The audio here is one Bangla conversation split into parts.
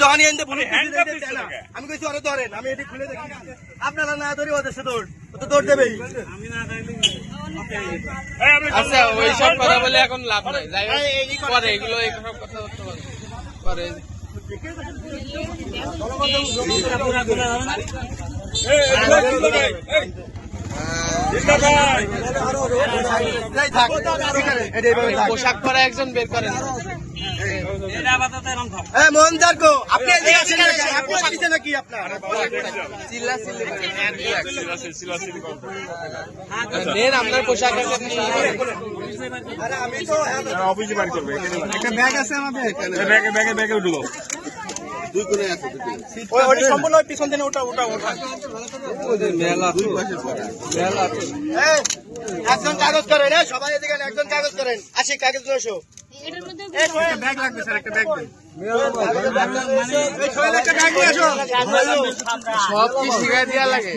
যখন আমি কইছি ওরে ধরেন, আমি এটি খুলে দেখি আপনারা না ধরি ওদের সাথে দৌড়, ও তো দৌড় দেবেই। আচ্ছা ওই সব কথা বলে এখন লাভ নাই, যাই হোক পরে এগুলো সব কথা পরে পোশাক পরা একজন বের করেন। আপনি নাকি আপনার আপনার পোশাক অফিসে বাড়ি করবে, একটা ব্যাগ আছে আমাদের, ব্যাগে উঠলো সম্পূর্ণ পিছন থেকে ওটা ওটা ওটা একজন কাগজ করেন, সবাই এদিকে একজন কাগজ করেন, আসি কাগজ আসো। ব্যাগ লাগবে স্যার, একটা ব্যাগ দেন। সব কি শিখাই দেওয়া লাগে?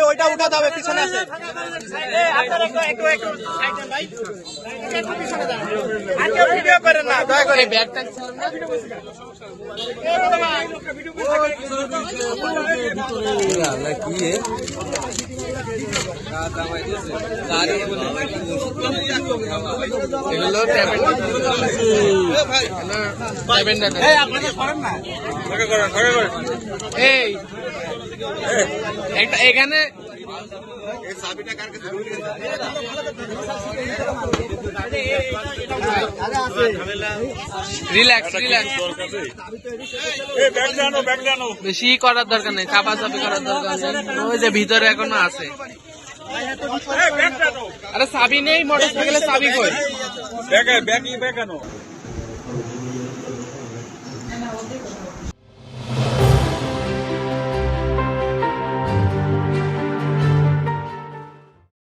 ওইটা উঠাতে হবে, পিছনে আছে। ভিডিও করেন না দয়া করে। ব্যাগটা এগুলো এই একটা এখানে রিল্যাক্স রিল্যাক্স, বেশি করার দরকার নেই, চাপাচাপি করার দরকার নেই। ওই যে ভিতরে এখনো আছে। আরে চাবি নেই মোটর সাইকেলে, চাবি কই? ব্যাগ